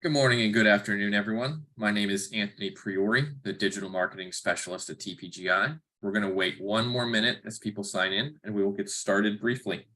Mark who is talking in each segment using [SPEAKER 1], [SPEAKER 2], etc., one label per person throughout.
[SPEAKER 1] Good morning and good afternoon, everyone. My name is Anthony Priori, the Digital Marketing Specialist at TPGI. We're going to wait one more minute as people sign in, and we will get started briefly.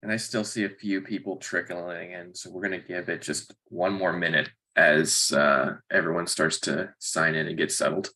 [SPEAKER 1] And I still see a few people trickling in, so we're going to give it just one more minute as everyone starts to sign in and get settled.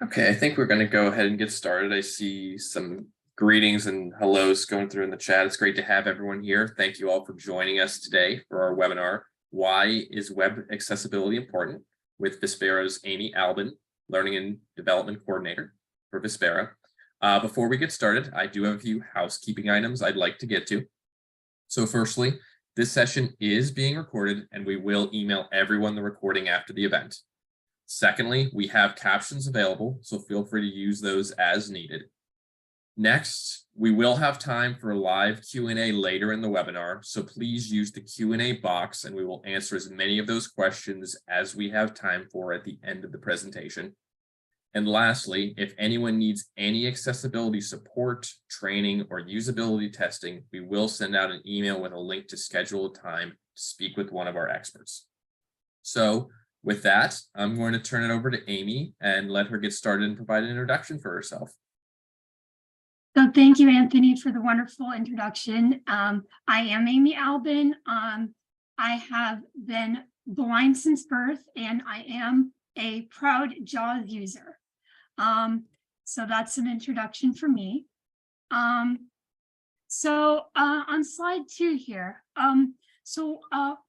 [SPEAKER 1] Okay, I think we're going to go ahead and get started. I see some greetings and hellos going through in the chat. It's great to have everyone here. Thank you all for joining us today for our webinar, Why is Web Accessibility Important? With Vispera's Amy Albin, Learning and Development Coordinator for Vispera. Before we get started, I do have a few housekeeping items I'd like to get to. So firstly, this session is being recorded and we will email everyone the recording after the event. Secondly, we have captions available, so feel free to use those as needed. Next, we will have time for a live Q&A later in the webinar, so please use the Q&A box and we will answer as many of those questions as we have time for at the end of the presentation. And lastly, if anyone needs any accessibility support, training, or usability testing, we will send out an email with a link to schedule a time to speak with one of our experts. So, with that, I'm going to turn it over to Amy and let her get started and provide an introduction for herself.
[SPEAKER 2] So thank you, Anthony, for the wonderful introduction. I am Amy Albin. I have been blind since birth, and I am a proud JAWS user. So that's an introduction for me. On slide 2 here,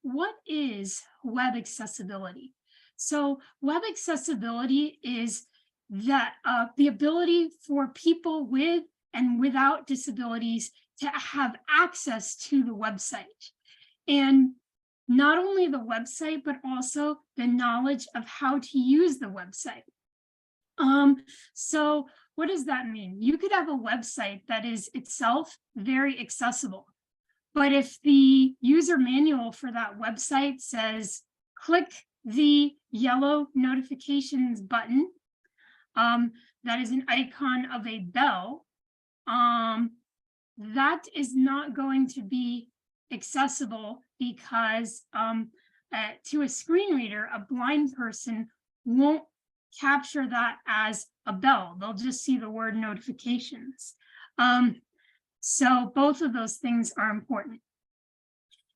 [SPEAKER 2] what is web accessibility? So web accessibility is that the ability for people with and without disabilities to have access to the website. And not only the website, but also the knowledge of how to use the website. So what does that mean? You could have a website that is itself very accessible, but if the user manual for that website says, click the yellow notifications button, that is an icon of a bell, that is not going to be accessible because to a screen reader, a blind person won't capture that as a bell. They'll just see the word notifications. So both of those things are important.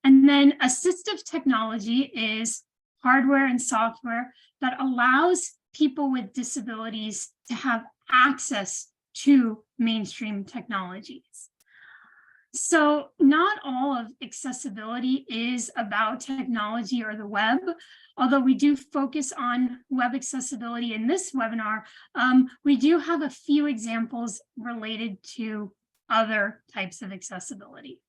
[SPEAKER 2] And then assistive technology is hardware and software that allows people with disabilities to have access to mainstream technologies. So not all of accessibility is about technology or the web, although we do focus on web accessibility in this webinar. We do have a few examples related to other types of accessibility.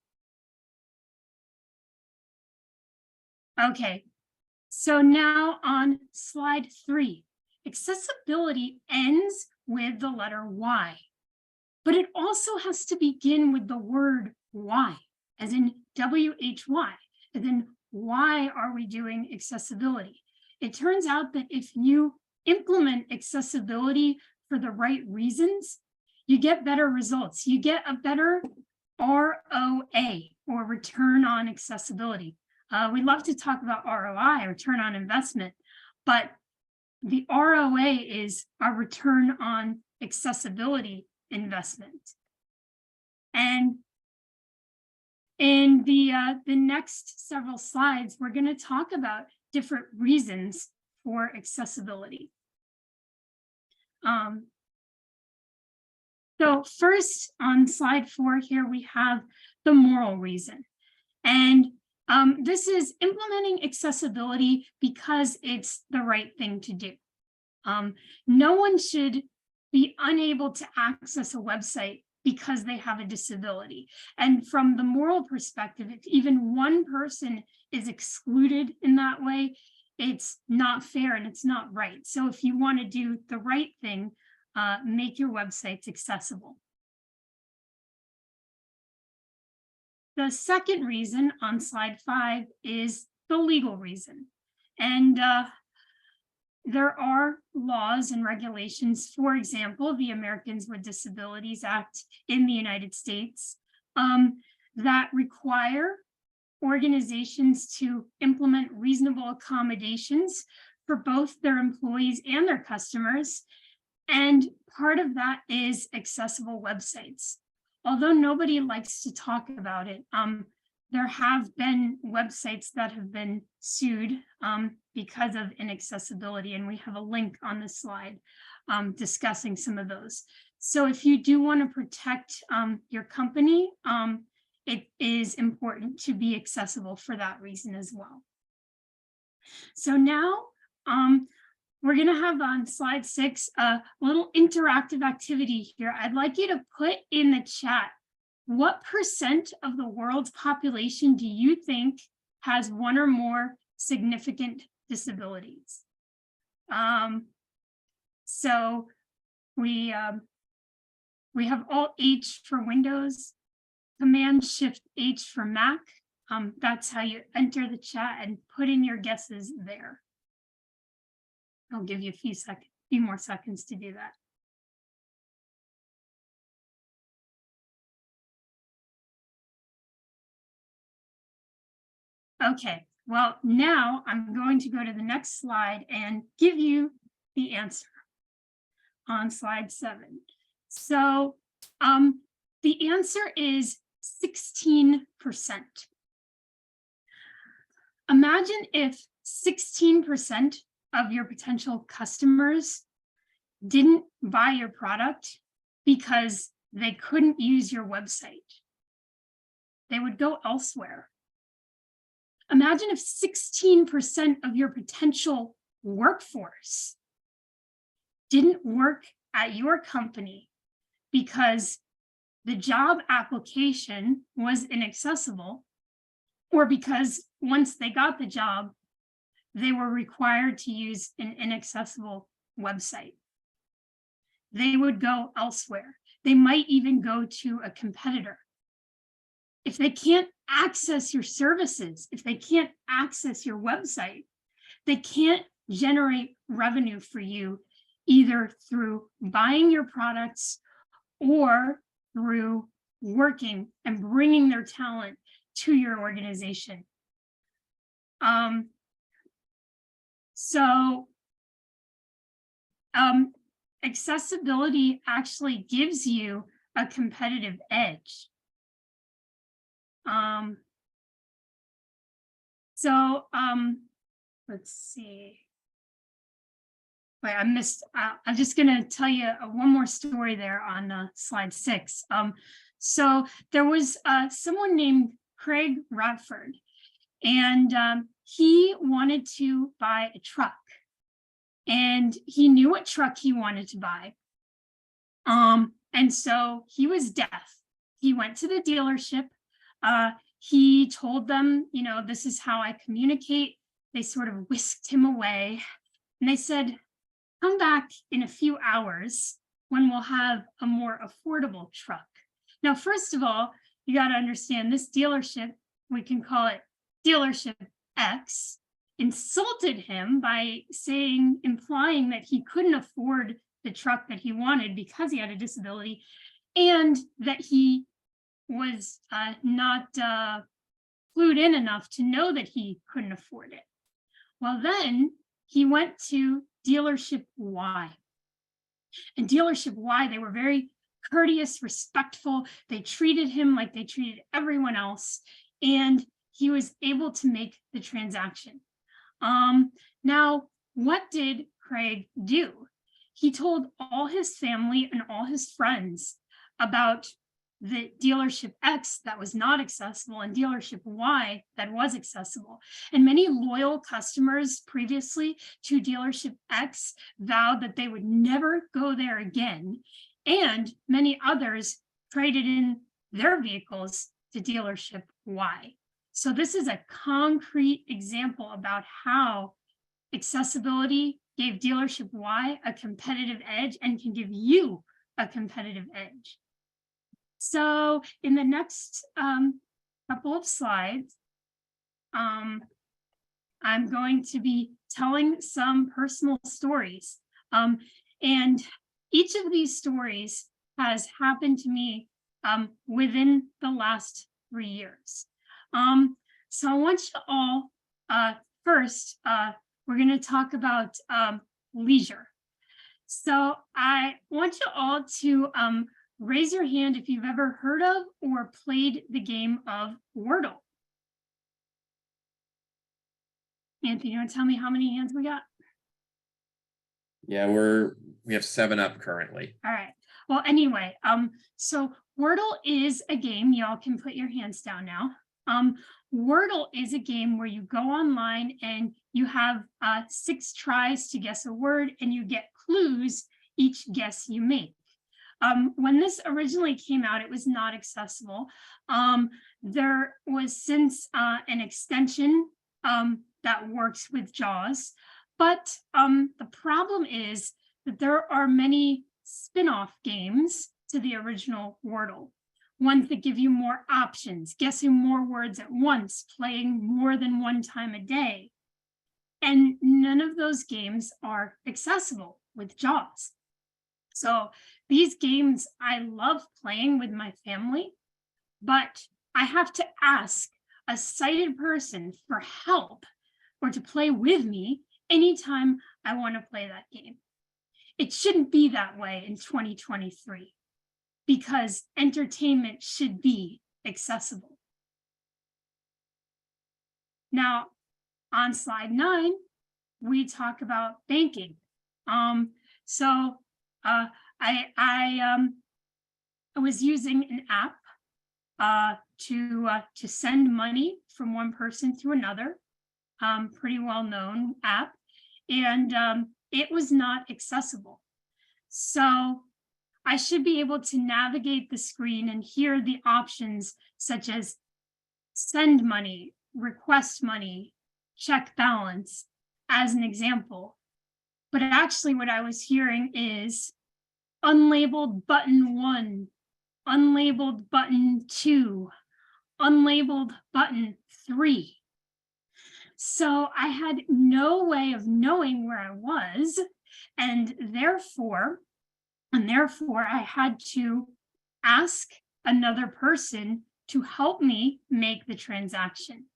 [SPEAKER 2] Okay, so now on slide 3, accessibility ends with the letter Y. But it also has to begin with the word why, as in WHY, as in why are we doing accessibility? It turns out that if you implement accessibility for the right reasons, you get better results. You get a better ROA, or return on accessibility. We love to talk about ROI, return on investment, but the ROA is our return on accessibility investment. And in the next several slides, we're going to talk about different reasons for accessibility. So first, on slide 4 here, we have the moral reason. And this is implementing accessibility because it's the right thing to do. No one should be unable to access a website because they have a disability. And from the moral perspective, if even one person is excluded in that way, it's not fair and it's not right. So if you want to do the right thing, make your websites accessible. The second reason on slide 5 is the legal reason. And there are laws and regulations, for example, the Americans with Disabilities Act in the United States, that require organizations to implement reasonable accommodations for both their employees and their customers. And part of that is accessible websites. Although nobody likes to talk about it, there have been websites that have been sued because of inaccessibility, and we have a link on this slide discussing some of those. So if you do want to protect your company, it is important to be accessible for that reason as well. So now we're going to have on slide 6 a little interactive activity here. I'd like you to put in the chat, what % of the world's population do you think has one or more significant disabilities? So we have Alt-H for Windows, Command-Shift-H for Mac. That's how you enter the chat and put in your guesses there. I'll give you a few more seconds to do that. Okay, well, now I'm going to go to the next slide and give you the answer on slide 7. So the answer is 16%. Imagine if 16% of your potential customers didn't buy your product because they couldn't use your website. They would go elsewhere. Imagine if 16% of your potential workforce didn't work at your company because the job application was inaccessible, or because once they got the job, they were required to use an inaccessible website. They would go elsewhere. They might even go to a competitor. If they can't access your services, if they can't access your website, they can't generate revenue for you either through buying your products or through working and bringing their talent to your organization. Accessibility actually gives you a competitive edge. Let's see. Wait, I'm just going to tell you one more story there on slide 6. So there was someone named Craig Radford, and he wanted to buy a truck, and he knew what truck he wanted to buy. And so he was deaf. He went to the dealership. He told them, this is how I communicate. They sort of whisked him away, and they said, come back in a few hours when we'll have a more affordable truck. Now, first of all, you got to understand this dealership, we can call it dealership X, insulted him by implying that he couldn't afford the truck that he wanted because he had a disability, and that he was not clued in enough to know that he couldn't afford it. Well, then he went to dealership Y. And dealership Y, they were very courteous, respectful. They treated him like they treated everyone else, and he was able to make the transaction. Now, what did Craig do? He told all his family and all his friends about the dealership X that was not accessible and dealership Y that was accessible. And many loyal customers previously to dealership X vowed that they would never go there again. And many others traded in their vehicles to dealership Y. So this is a concrete example about how accessibility gave dealership Y a competitive edge and can give you a competitive edge. So in the next couple of slides, I'm going to be telling some personal stories. And each of these stories has happened to me within the last 3 years. So I want you all, first, we're going to talk about leisure. So I want you all to raise your hand if you've ever heard of or played the game of Wordle. Anthony, you want to tell me how many hands we got?
[SPEAKER 1] Yeah, we have 7 up currently.
[SPEAKER 2] All right. Well, anyway, so Wordle is a game. Y'all can put your hands down now. Wordle is a game where you go online and you have 6 tries to guess a word, and you get clues each guess you make. When this originally came out, it was not accessible. There was since an extension that works with JAWS, but the problem is that there are many spin-off games to the original Wordle. Ones that give you more options, guessing more words at once, playing more than one time a day. And none of those games are accessible with JAWS. So these games I love playing with my family, but I have to ask a sighted person for help or to play with me anytime I want to play that game. It shouldn't be that way in 2023. Because entertainment should be accessible. Now, on slide 9, we talk about banking. So I was using an app to send money from one person to another, pretty well-known app, and it was not accessible. So I should be able to navigate the screen and hear the options such as send money, request money, check balance, as an example. But actually what I was hearing is unlabeled button 1, unlabeled button 2, unlabeled button 3. So I had no way of knowing where I was, and therefore I had to ask another person to help me make the transaction,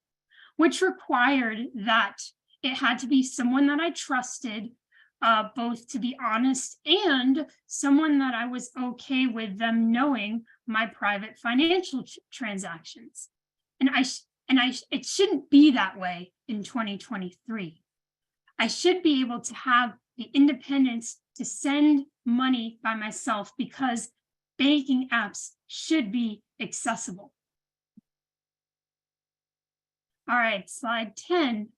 [SPEAKER 2] which required that it had to be someone that I trusted, both to be honest and someone that I was okay with them knowing my private financial transactions. And it shouldn't be that way in 2023. I should be able to have the independence to send money by myself because banking apps should be accessible. All right, slide 10.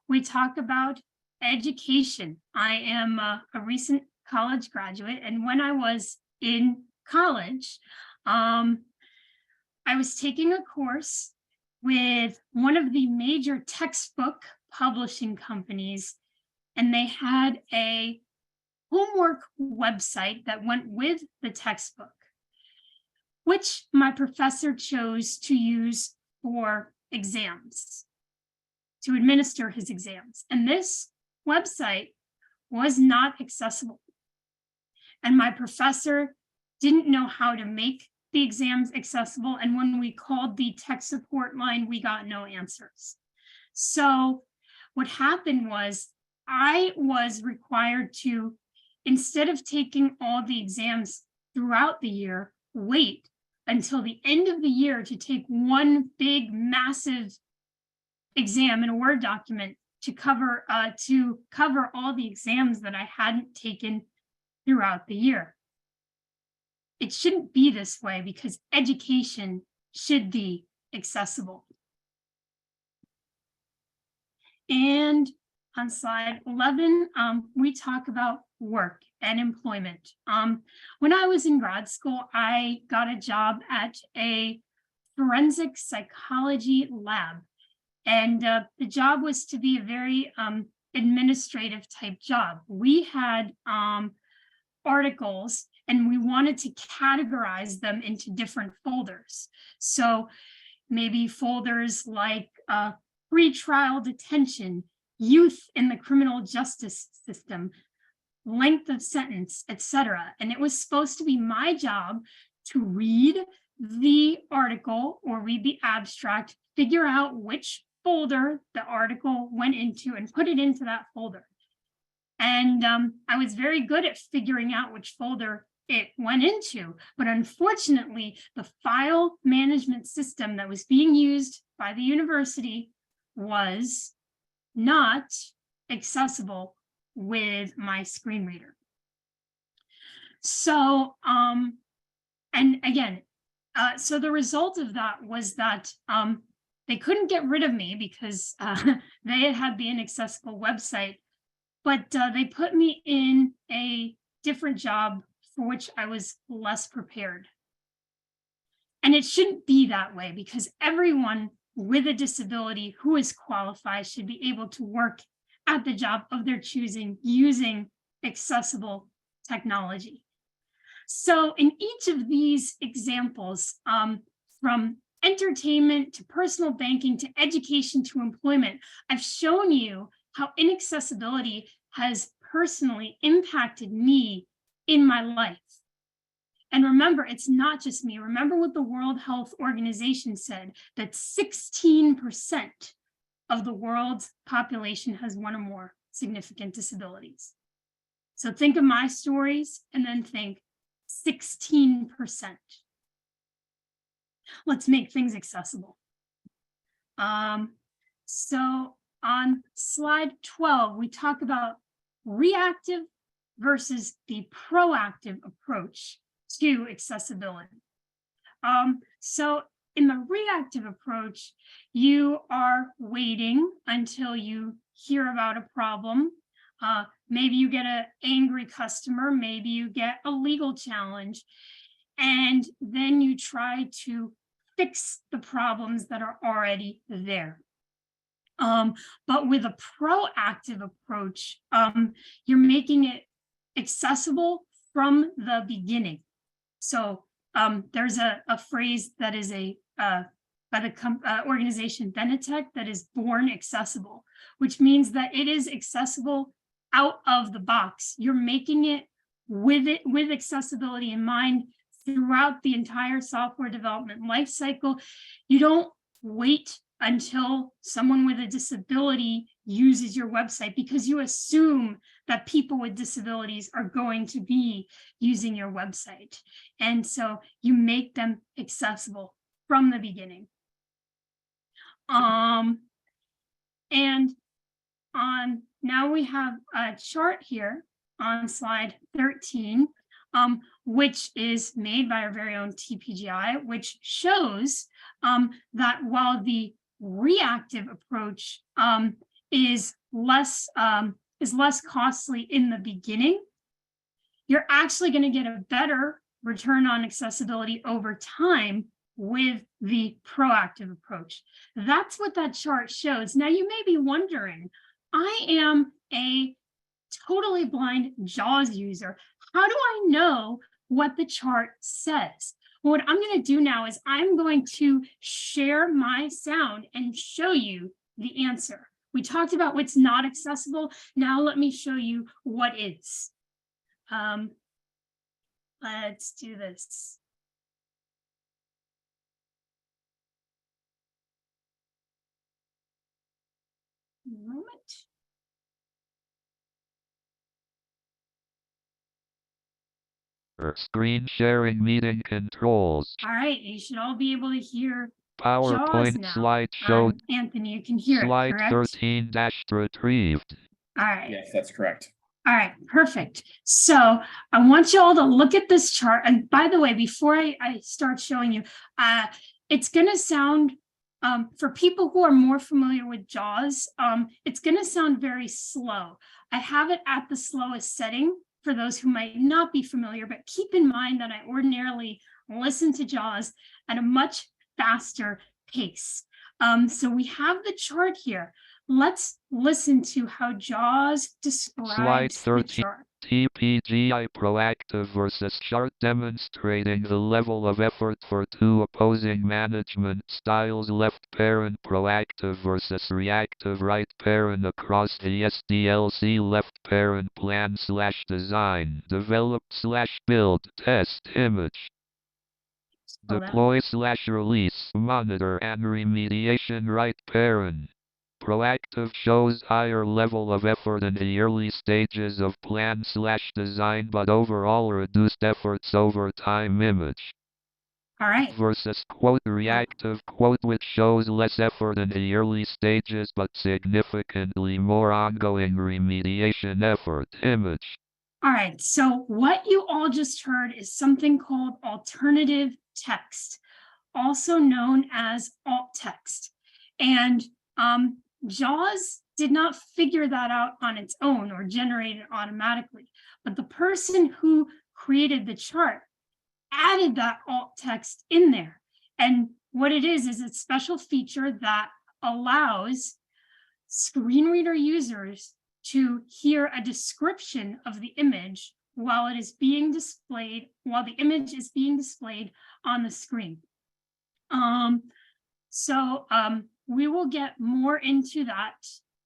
[SPEAKER 2] We talk about education. I am a recent college graduate, and when I was in college, I was taking a course with one of the major textbook publishing companies, and they had a homework website that went with the textbook, which my professor chose to use for exams, to administer his exams. And this website was not accessible. And my professor didn't know how to make the exams accessible. And when we called the tech support line, we got no answers. So what happened was I was required to, instead of taking all the exams throughout the year, wait until the end of the year to take one big, massive exam in a Word document to cover all the exams that I hadn't taken throughout the year. It shouldn't be this way because education should be accessible. And on slide 11, we talk about work and employment. When I was in grad school, I got a job at a forensic psychology lab. And the job was to be a very administrative type job. We had articles and we wanted to categorize them into different folders. So maybe folders like pretrial detention, youth in the criminal justice system, length of sentence, etc. And it was supposed to be my job to read the article or read the abstract, figure out which folder the article went into and put it into that folder. And I was very good at figuring out which folder it went into, but unfortunately, the file management system that was being used by the university was not accessible with my screen reader. So, and again, so the result of that was that they couldn't get rid of me because they had the inaccessible website, but they put me in a different job for which I was less prepared. And it shouldn't be that way because everyone with a disability who is qualified should be able to work at the job of their choosing using accessible technology. So in each of these examples, from entertainment to personal banking to education to employment, I've shown you how inaccessibility has personally impacted me in my life. And remember, it's not just me. Remember what the World Health Organization said, that 16% of the world's population has one or more significant disabilities. So think of my stories and then think 16%. Let's make things accessible. So on slide 12, we talk about reactive versus the proactive approach to accessibility. So in the reactive approach, you are waiting until you hear about a problem. Maybe you get an angry customer, maybe you get a legal challenge, and then you try to fix the problems that are already there. But with a proactive approach, you're making it accessible from the beginning. So there's a phrase that is by the organization Benetech that is born accessible, which means that it is accessible out of the box. You're making it with accessibility in mind throughout the entire software development life cycle. You don't wait until someone with a disability uses your website because you assume that people with disabilities are going to be using your website. And so you make them accessible from the beginning. And now we have a chart here on slide 13, which is made by our very own TPGI, which shows that while the reactive approach is less costly in the beginning, you're actually going to get a better return on accessibility over time with the proactive approach. That's what that chart shows. Now you may be wondering, I am a totally blind JAWS user. How do I know what the chart says? Well, what I'm going to do now is I'm going to share my sound and show you the answer. We talked about what's not accessible. Now let me show you what is. Let's do this. Moment.
[SPEAKER 3] Screen sharing meeting controls.
[SPEAKER 2] All right, you should all be able to hear
[SPEAKER 3] PowerPoint
[SPEAKER 2] now.
[SPEAKER 3] slideshow.
[SPEAKER 2] Anthony, you can hear
[SPEAKER 3] Slide
[SPEAKER 2] it, correct?
[SPEAKER 3] 13 retrieved.
[SPEAKER 2] All right.
[SPEAKER 1] Yes, that's correct.
[SPEAKER 2] All right, perfect. So I want you all to look at this chart. And by the way, before I start showing you, it's going to sound, for people who are more familiar with JAWS, it's going to sound very slow. I have it at the slowest setting for those who might not be familiar, but keep in mind that I ordinarily listen to JAWS at a much faster pace. So we have the chart here. Let's listen to how JAWS describes the chart.
[SPEAKER 3] TPGI proactive versus chart demonstrating the level of effort for two opposing management styles. Left parent proactive versus reactive right parent across the SDLC. Left parent plan / design develop / build test image deploy / release monitor and remediation. Right parent proactive shows higher level of effort in the early stages of plan / design, but overall reduced efforts over time. Image.
[SPEAKER 2] All right.
[SPEAKER 3] Versus quote reactive quote, which shows less effort in the early stages, but significantly more ongoing remediation effort. Image.
[SPEAKER 2] All right. So what you all just heard is something called alternative text, also known as alt text. And JAWS did not figure that out on its own or generate it automatically, but the person who created the chart added that alt text in there. And what it is a special feature that allows screen reader users to hear a description of the image while it is being displayed, while the image is being displayed on the screen. We will get more into that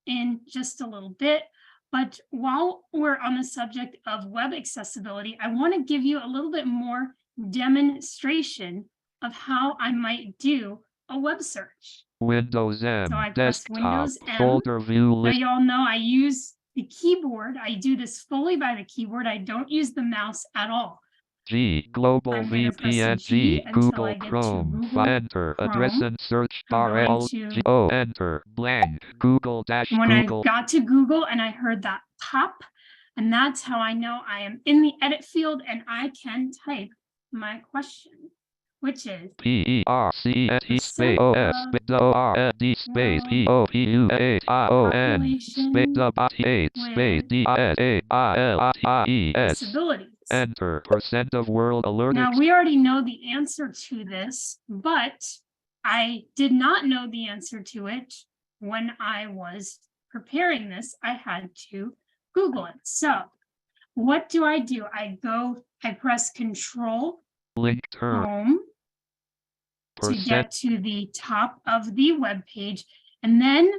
[SPEAKER 2] in just a little bit. But while we're on the subject of web accessibility, I want to give you a little bit more demonstration of how I might do a web search.
[SPEAKER 3] Windows M,
[SPEAKER 2] so I press
[SPEAKER 3] desktop,
[SPEAKER 2] Windows M.
[SPEAKER 3] folder view
[SPEAKER 2] list. Now y'all know I use the keyboard. I do this fully by the keyboard. I don't use the mouse at all.
[SPEAKER 3] G, global VPN, G, Google Chrome, enter, address and search bar L, G, O, enter, blank, Google dash
[SPEAKER 2] when
[SPEAKER 3] Google.
[SPEAKER 2] I got to Google and I heard that pop, And that's how I know I am in the edit field and I can type my question, which is
[SPEAKER 3] PERCENT space
[SPEAKER 2] percent
[SPEAKER 3] OS
[SPEAKER 2] of
[SPEAKER 3] space ORD space
[SPEAKER 2] world
[SPEAKER 3] POPUATION space
[SPEAKER 2] population
[SPEAKER 3] WT space
[SPEAKER 2] with
[SPEAKER 3] DISABLES.
[SPEAKER 2] disabilities.
[SPEAKER 3] Enter percent of world alert.
[SPEAKER 2] Now, we already know the answer to this, but I did not know the answer to it when I was preparing this. I had to Google it. So what do? I press Control
[SPEAKER 3] Link term
[SPEAKER 2] Home to
[SPEAKER 3] percent
[SPEAKER 2] get to the top of the web page, and then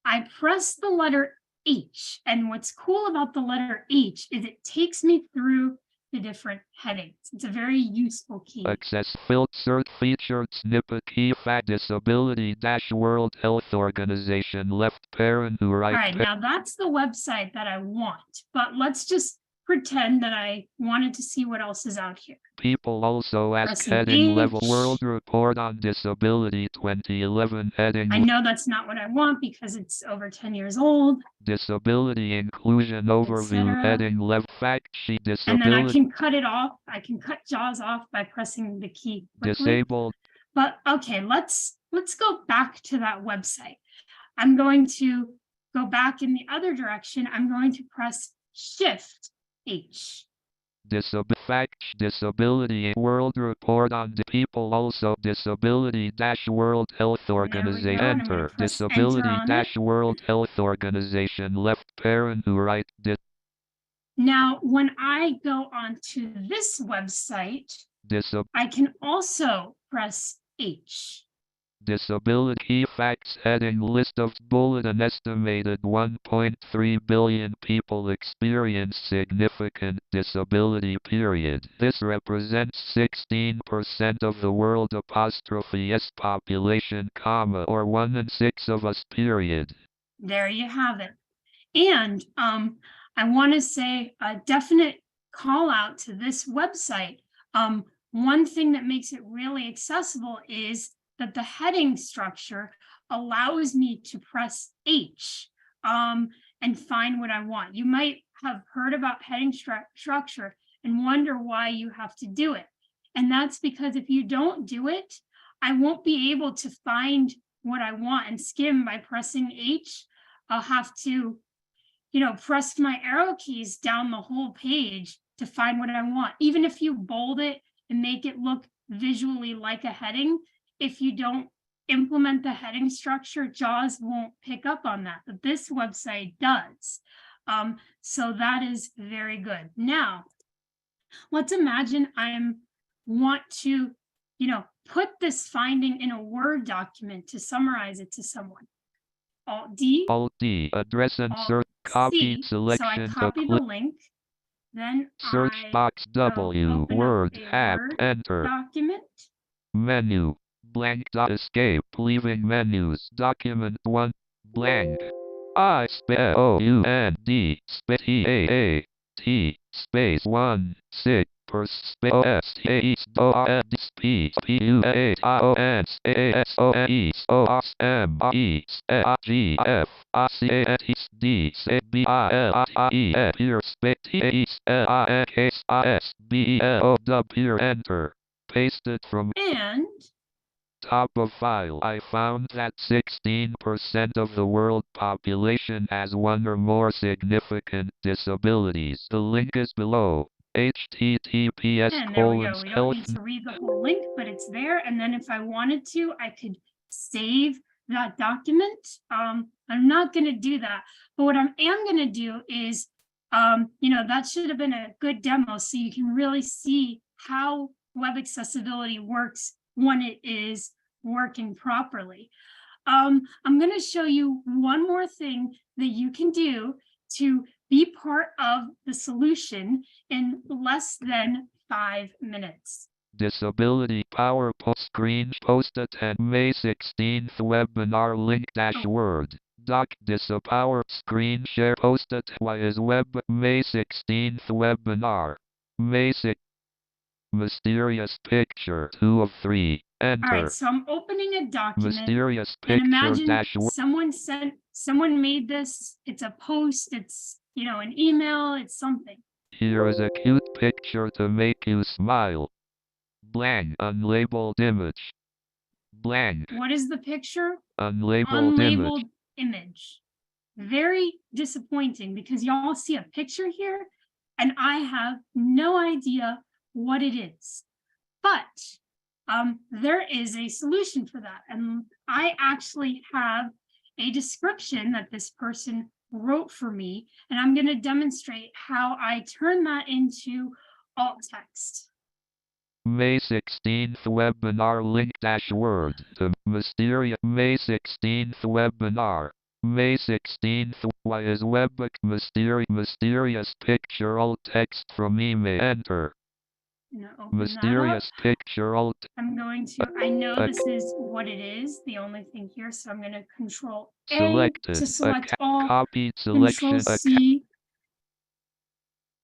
[SPEAKER 2] I press the letter H. And what's cool about the letter H is it takes me through the different headings. It's a very useful key.
[SPEAKER 3] access filter featured snippet key fact disability dash World Health Organization left parent
[SPEAKER 2] All
[SPEAKER 3] right
[SPEAKER 2] right, now that's the website that I want, but let's just pretend that I wanted to see what else is out here.
[SPEAKER 3] people also ask
[SPEAKER 2] Pressing
[SPEAKER 3] heading level
[SPEAKER 2] H.
[SPEAKER 3] World Report on Disability 2011 heading
[SPEAKER 2] I know that's not what I want because it's over 10 years old.
[SPEAKER 3] Disability Inclusion Overview
[SPEAKER 2] Etc.
[SPEAKER 3] heading left fact sheet
[SPEAKER 2] And then I
[SPEAKER 3] disability
[SPEAKER 2] can cut it off. I can cut JAWS off by pressing the key quickly.
[SPEAKER 3] disabled
[SPEAKER 2] But okay, let's go back to that website. I'm going to go back in the other direction. I'm going to press Shift H.
[SPEAKER 3] disability World Report on people also disability dash World Health
[SPEAKER 2] we
[SPEAKER 3] Organization
[SPEAKER 2] go, and I'm gonna
[SPEAKER 3] enter
[SPEAKER 2] press enter
[SPEAKER 3] disability
[SPEAKER 2] on
[SPEAKER 3] dash World Health Organization left parent right
[SPEAKER 2] Now, when I go onto this website, I can also press H.
[SPEAKER 3] disability facts heading list of bullet an estimated 1.3 billion people experience significant disability period. This represents 16% of the world apostrophe S population comma or 1 in 6 of us period.
[SPEAKER 2] There you have it. And I want to say a definite call out to this website. One thing that makes it really accessible is that the heading structure allows me to press H and find what I want. You might have heard about heading structure and wonder why you have to do it. And that's because if you don't do it, I won't be able to find what I want and skim by pressing H. I'll have to, press my arrow keys down the whole page to find what I want. Even if you bold it and make it look visually like a heading, if you don't implement the heading structure, JAWS won't pick up on that, but this website does. So that is very good. Now, let's imagine I want to, put this finding in a Word document to summarize it to someone.
[SPEAKER 3] Alt D, address and search, copied selection
[SPEAKER 2] so I copy the link, then
[SPEAKER 3] search box W, Word, tab,
[SPEAKER 2] Word
[SPEAKER 3] enter,
[SPEAKER 2] document.
[SPEAKER 3] menu, blank dot escape, leaving menus, document 1, blank, I space O-U-N-D, space T-A-A-T, space 1, 6, per space O-S-T-A-E, O-R-D, P-U-A-T-I-O-N, A-S-O-N-E, O-R-M-R-E, A-G-F, I-C-A-N-T-D, B-I-L-I-E, appear, space T-A-E, L-I-N-K-S-I-S-B-E-L-O-W, enter. Pasted from
[SPEAKER 2] And
[SPEAKER 3] top of file. I found that 16% of the world population has one or more significant disabilities. The link is below. https
[SPEAKER 2] and there we go. We don't
[SPEAKER 3] health
[SPEAKER 2] need to read the whole link, but it's there. And then if I wanted to, I could save that document. I'm not going to do that. But what I am going to do is, that should have been a good demo so you can really see how web accessibility works when it is working properly. I'm going to show you one more thing that you can do to be part of the solution in less than 5 minutes.
[SPEAKER 3] Disability Power Screen posted and May 16th webinar link dash Word. Doc Disapower screen share posted is web May 16th webinar. May 6th. Mysterious picture 2 of 3. Enter.
[SPEAKER 2] All right, so I'm opening a document.
[SPEAKER 3] Mysterious
[SPEAKER 2] And
[SPEAKER 3] picture
[SPEAKER 2] imagine
[SPEAKER 3] dash
[SPEAKER 2] someone made this. It's a post. It's, an email, it's something.
[SPEAKER 3] Here is a cute picture to make you smile. Blank unlabeled image. Blank
[SPEAKER 2] What is the picture?
[SPEAKER 3] unlabeled
[SPEAKER 2] Unlabeled
[SPEAKER 3] image.
[SPEAKER 2] image. Very disappointing because y'all see a picture here and I have no idea what it is. But there is a solution for that. And I actually have a description that this person wrote for me, and I'm going to demonstrate how I turn that into alt text.
[SPEAKER 3] May 16th webinar link dash word to Mysteria. May 16th webinar. May 16th. Why is Webbook mysterious picture alt text from email? Enter.
[SPEAKER 2] I'm gonna open that up.
[SPEAKER 3] Mysterious picture alt.
[SPEAKER 2] I'm going to, I know this is what it is, the only thing here, so I'm going to Control A
[SPEAKER 3] Selected.
[SPEAKER 2] to select all,
[SPEAKER 3] Copied selection.
[SPEAKER 2] Control C.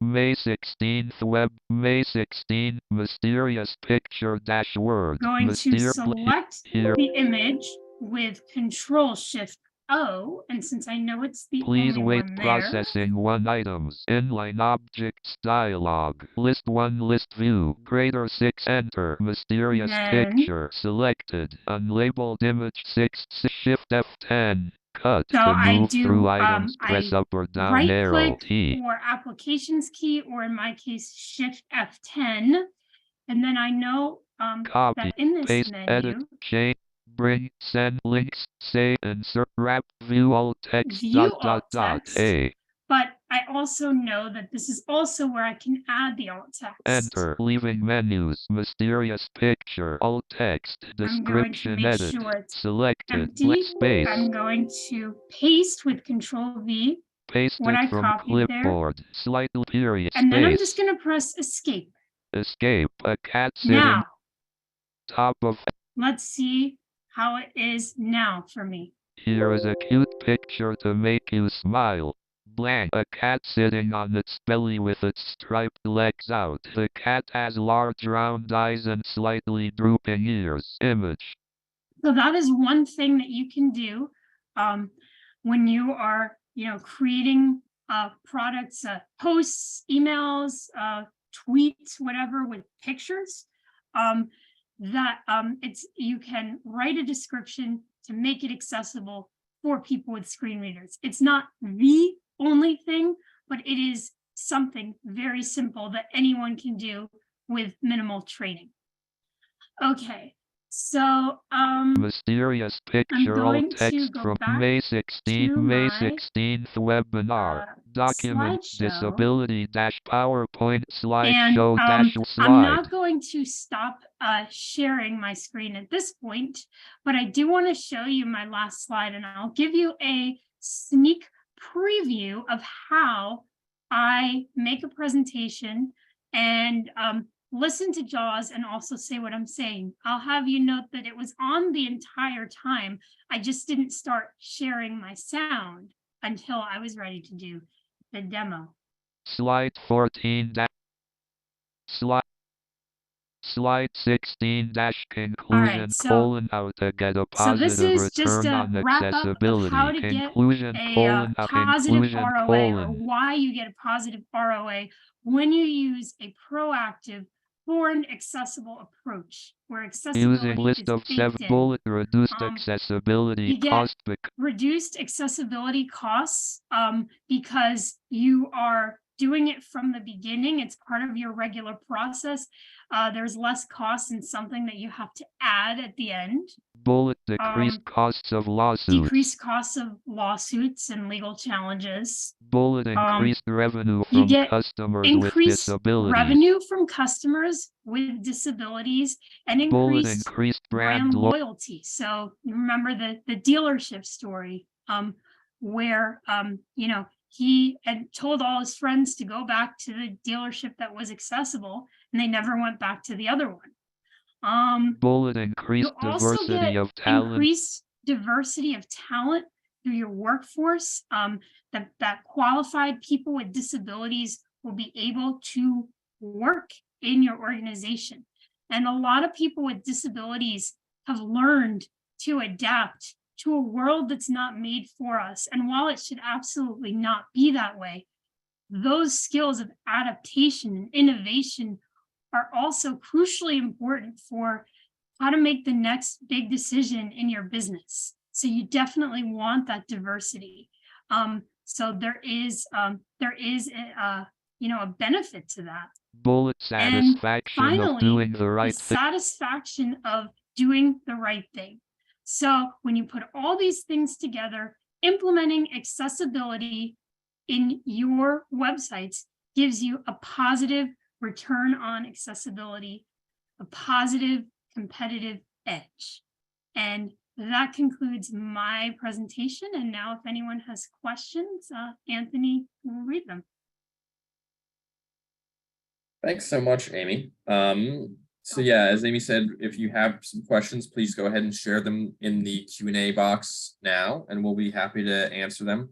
[SPEAKER 3] May 16th May 16 mysterious picture dash word.
[SPEAKER 2] Going to select
[SPEAKER 3] here.
[SPEAKER 2] the image with Control Shift O, and since I know it's the
[SPEAKER 3] Please
[SPEAKER 2] only
[SPEAKER 3] wait.
[SPEAKER 2] one there,
[SPEAKER 3] Processing 1 items. Inline objects dialog. List 1 list view. Greater 6 enter. Mysterious
[SPEAKER 2] Then-
[SPEAKER 3] picture selected. Unlabeled image 6 Shift F10. Cut
[SPEAKER 2] So
[SPEAKER 3] to
[SPEAKER 2] I
[SPEAKER 3] move
[SPEAKER 2] do,
[SPEAKER 3] through items. Press
[SPEAKER 2] I
[SPEAKER 3] up or down
[SPEAKER 2] right
[SPEAKER 3] arrow
[SPEAKER 2] click
[SPEAKER 3] T.
[SPEAKER 2] or applications key, or in my case, Shift F10. And then I know
[SPEAKER 3] Copy.
[SPEAKER 2] that in this
[SPEAKER 3] Paste. Edit.
[SPEAKER 2] menu,
[SPEAKER 3] Change. Bring. Send links. Save. Insert. Wrap. View alt text.
[SPEAKER 2] View
[SPEAKER 3] dot
[SPEAKER 2] alt
[SPEAKER 3] dot
[SPEAKER 2] text.
[SPEAKER 3] A.
[SPEAKER 2] but I also know that this is also where I can add the alt text.
[SPEAKER 3] Enter. Leaving menus. Mysterious picture. Alt text.
[SPEAKER 2] I'm going to
[SPEAKER 3] Description
[SPEAKER 2] make
[SPEAKER 3] edit.
[SPEAKER 2] sure it's
[SPEAKER 3] Selected.
[SPEAKER 2] empty.
[SPEAKER 3] Space.
[SPEAKER 2] I'm going to paste with Control V,
[SPEAKER 3] Paste
[SPEAKER 2] what I
[SPEAKER 3] it from
[SPEAKER 2] copied there.
[SPEAKER 3] clipboard. Slight period.
[SPEAKER 2] and then I'm
[SPEAKER 3] Space.
[SPEAKER 2] just going to press Escape.
[SPEAKER 3] Escape. A cat sitting
[SPEAKER 2] Now,
[SPEAKER 3] top of.
[SPEAKER 2] let's see how it is now for me.
[SPEAKER 3] Here is a cute picture to make you smile. Blank. A cat sitting on its belly with its striped legs out. The cat has large round eyes and slightly drooping ears. Image.
[SPEAKER 2] So that is one thing that you can do when you are, creating products, posts, emails, tweets, whatever, with pictures. You can write a description to make it accessible for people with screen readers. It's not the only thing, but it is something very simple that anyone can do with minimal training. Okay, so
[SPEAKER 3] Mysterious picture
[SPEAKER 2] going
[SPEAKER 3] alt
[SPEAKER 2] to
[SPEAKER 3] text
[SPEAKER 2] go
[SPEAKER 3] from
[SPEAKER 2] back
[SPEAKER 3] May 16th.
[SPEAKER 2] to
[SPEAKER 3] May
[SPEAKER 2] my,
[SPEAKER 3] 16th webinar. Document
[SPEAKER 2] slideshow.
[SPEAKER 3] disability dash PowerPoint
[SPEAKER 2] And
[SPEAKER 3] slideshow dash
[SPEAKER 2] I'm
[SPEAKER 3] slide.
[SPEAKER 2] not going to stop sharing my screen at this point, but I do want to show you my last slide, and I'll give you a sneak preview of how I make a presentation and listen to JAWS and also say what I'm saying. I'll have you note that it was on the entire time. I just didn't start sharing my sound until I was ready to do the demo.
[SPEAKER 3] Slide 14 dash slide 16 dash conclusion
[SPEAKER 2] so-
[SPEAKER 3] how to get a
[SPEAKER 2] So this
[SPEAKER 3] positive
[SPEAKER 2] is just
[SPEAKER 3] return
[SPEAKER 2] a
[SPEAKER 3] on
[SPEAKER 2] wrap up of
[SPEAKER 3] accessibility.
[SPEAKER 2] how to get
[SPEAKER 3] Conclusion
[SPEAKER 2] a positive
[SPEAKER 3] conclusion
[SPEAKER 2] ROA, or why you get a positive ROA when you use a proactive foreign accessible approach, where accessibility
[SPEAKER 3] using list
[SPEAKER 2] is
[SPEAKER 3] of
[SPEAKER 2] baked
[SPEAKER 3] 7
[SPEAKER 2] in.
[SPEAKER 3] bullet reduced
[SPEAKER 2] You
[SPEAKER 3] accessibility
[SPEAKER 2] get
[SPEAKER 3] cost
[SPEAKER 2] reduced accessibility costs because you are doing it from the beginning. It's part of your regular process. There's less cost in something that you have to add at the end.
[SPEAKER 3] bullet decreased costs of lawsuits.
[SPEAKER 2] Decreased costs of lawsuits and legal challenges.
[SPEAKER 3] Bullet increased revenue
[SPEAKER 2] you
[SPEAKER 3] from
[SPEAKER 2] get
[SPEAKER 3] customers with
[SPEAKER 2] Increased
[SPEAKER 3] disabilities.
[SPEAKER 2] revenue from customers with disabilities, and
[SPEAKER 3] Bullet
[SPEAKER 2] increased
[SPEAKER 3] increased
[SPEAKER 2] brand
[SPEAKER 3] brand
[SPEAKER 2] loyalty. So you remember the dealership story where he had told all his friends to go back to the dealership that was accessible, and they never went back to the other one.
[SPEAKER 3] bullet increased
[SPEAKER 2] You also
[SPEAKER 3] diversity
[SPEAKER 2] get
[SPEAKER 3] of talent.
[SPEAKER 2] increased diversity of talent through your workforce. That qualified people with disabilities will be able to work in your organization. And a lot of people with disabilities have learned to adapt to a world that's not made for us. And while it should absolutely not be that way, those skills of adaptation and innovation are also crucially important for how to make the next big decision in your business. So you definitely want that diversity. So there is a benefit to that.
[SPEAKER 3] Bullet
[SPEAKER 2] And
[SPEAKER 3] satisfaction of
[SPEAKER 2] finally,
[SPEAKER 3] doing the
[SPEAKER 2] the
[SPEAKER 3] right thing.
[SPEAKER 2] satisfaction of doing the right thing. So when you put all these things together, implementing accessibility in your websites gives you a positive return on accessibility, a positive competitive edge. And that concludes my presentation. And now if anyone has questions, Anthony will read them.
[SPEAKER 1] Thanks so much, Amy. So yeah, as Amy said, if you have some questions, please go ahead and share them in the Q&A box now, and we'll be happy to answer them.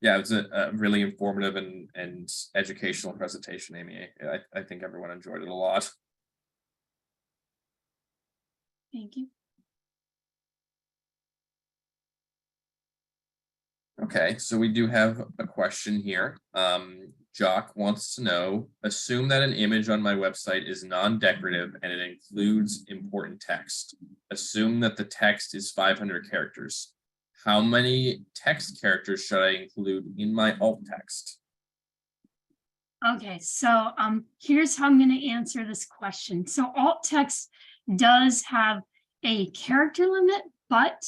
[SPEAKER 1] Yeah, it's a really informative and educational presentation, Amy. I think everyone enjoyed it a lot.
[SPEAKER 2] Thank you.
[SPEAKER 1] Okay, so we do have a question here. Jock wants to know, assume that an image on my website is non-decorative and it includes important text. Assume that the text is 500 characters. How many text characters should I include in my alt text?
[SPEAKER 2] Okay, so here's how I'm going to answer this question. So alt text does have a character limit, but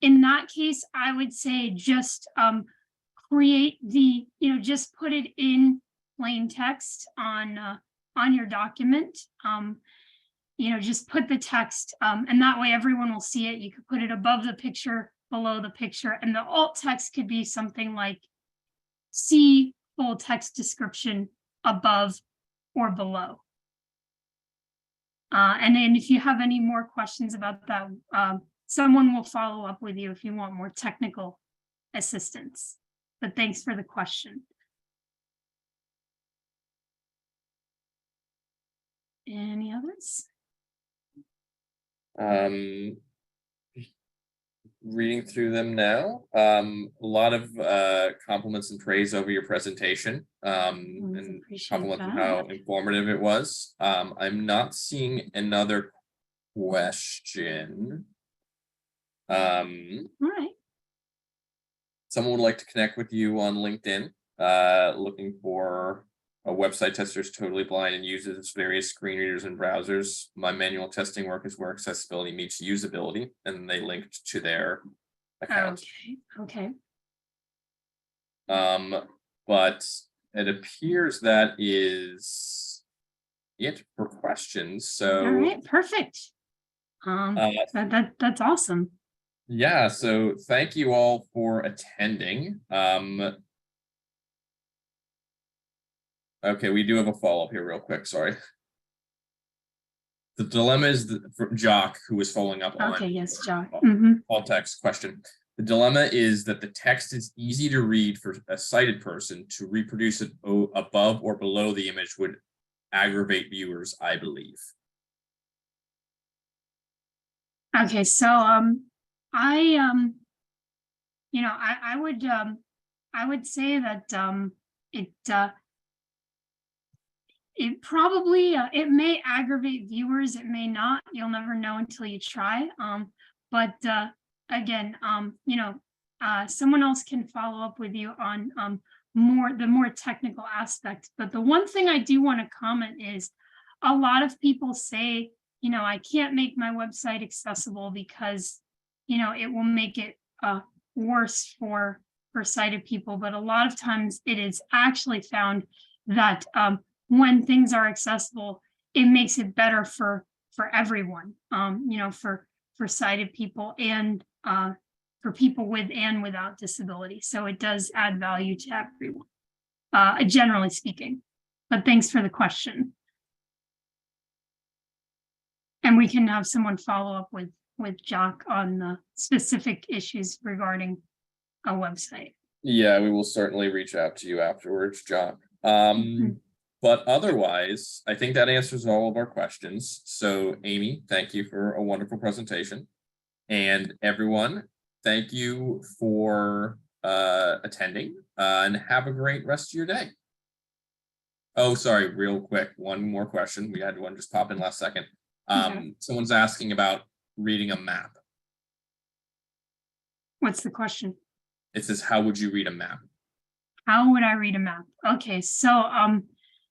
[SPEAKER 2] in that case, I would say just create the, just put it in plain text on your document. Just put the text, and that way everyone will see it. You could put it above the picture, below the picture, and the alt text could be something like see full text description above or below. And then if you have any more questions about that, someone will follow up with you if you want more technical assistance. But thanks for the question. Any others?
[SPEAKER 1] Reading through them now. A lot of compliments and praise over your presentation. And compliments on how informative it was. I'm not seeing another question.
[SPEAKER 2] All right.
[SPEAKER 1] Someone would like to connect with you on LinkedIn, looking for a website tester is totally blind and uses various screen readers and browsers. My manual testing work is where accessibility meets usability, and they linked to their account.
[SPEAKER 2] Okay.
[SPEAKER 1] But it appears that is it for questions. So
[SPEAKER 2] all right, perfect. That's awesome.
[SPEAKER 1] Yeah, so thank you all for attending. Okay, we do have a follow-up here real quick, sorry. The dilemma is for Jock, who was following up on.
[SPEAKER 2] Okay, yes, Jock.
[SPEAKER 1] Alt text question. The dilemma is that the text is easy to read for a sighted person. To reproduce it above or below the image would aggravate viewers, I believe.
[SPEAKER 2] Okay, so I would say that it probably it may aggravate viewers, it may not. You'll never know until you try. But again, someone else can follow up with you on the more technical aspect. But the one thing I do want to comment is a lot of people say, I can't make my website accessible because it will make it worse for sighted people. But a lot of times it is actually found that when things are accessible, it makes it better for everyone, for sighted people and for people with and without disability. So it does add value to everyone, generally speaking. But thanks for the question. And we can have someone follow up with Jock on the specific issues regarding a website.
[SPEAKER 1] Yeah, we will certainly reach out to you afterwards, Jock. But otherwise, I think that answers all of our questions. So Amy, thank you for a wonderful presentation. And everyone, thank you for attending, and have a great rest of your day. Oh, sorry, real quick, one more question. We had one just pop in last second.
[SPEAKER 2] Okay.
[SPEAKER 1] Someone's asking about reading a map.
[SPEAKER 2] What's the question?
[SPEAKER 1] It says, how would you read a map?
[SPEAKER 2] How would I read a map? Okay, so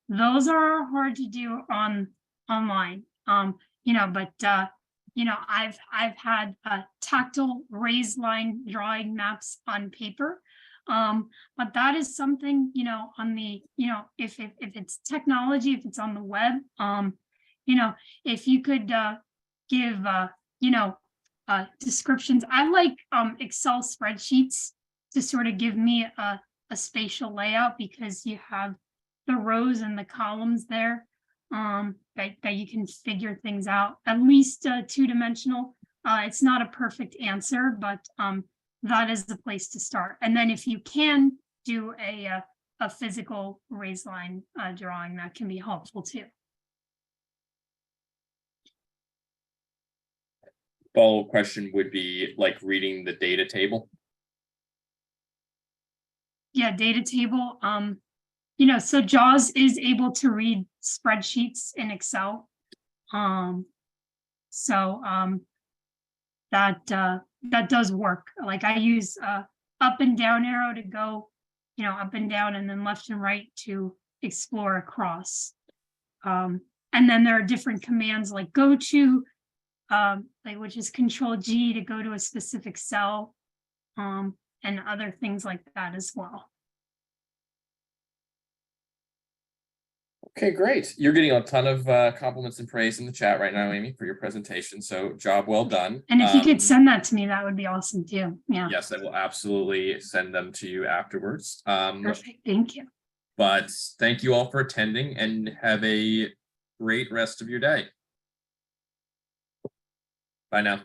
[SPEAKER 2] those are hard to do online. But I've had tactile raised line drawing maps on paper. But that is something, on the, if it's technology, if it's on the web, if you could give descriptions. I like Excel spreadsheets to sort of give me a spatial layout, because you have the rows and the columns there, that you can figure things out, at least two-dimensional. It's not a perfect answer, but that is the place to start. And then if you can do a physical raised line drawing, that can be helpful too.
[SPEAKER 1] Follow-up question would be like reading the data table.
[SPEAKER 2] Yeah, data table. So JAWS is able to read spreadsheets in Excel. That does work. Like I use up and down arrow to go, up and down, and then left and right to explore across. And then there are different commands like go to, which is Control-G to go to a specific cell, and other things like that as well.
[SPEAKER 1] Okay, great. You're getting a ton of compliments and praise in the chat right now, Amy, for your presentation. So job well done.
[SPEAKER 2] And if you could send that to me, that would be awesome too. Yeah.
[SPEAKER 1] Yes, I will absolutely send them to you afterwards.
[SPEAKER 2] Perfect. Thank you.
[SPEAKER 1] But thank you all for attending, and have a great rest of your day. Bye now.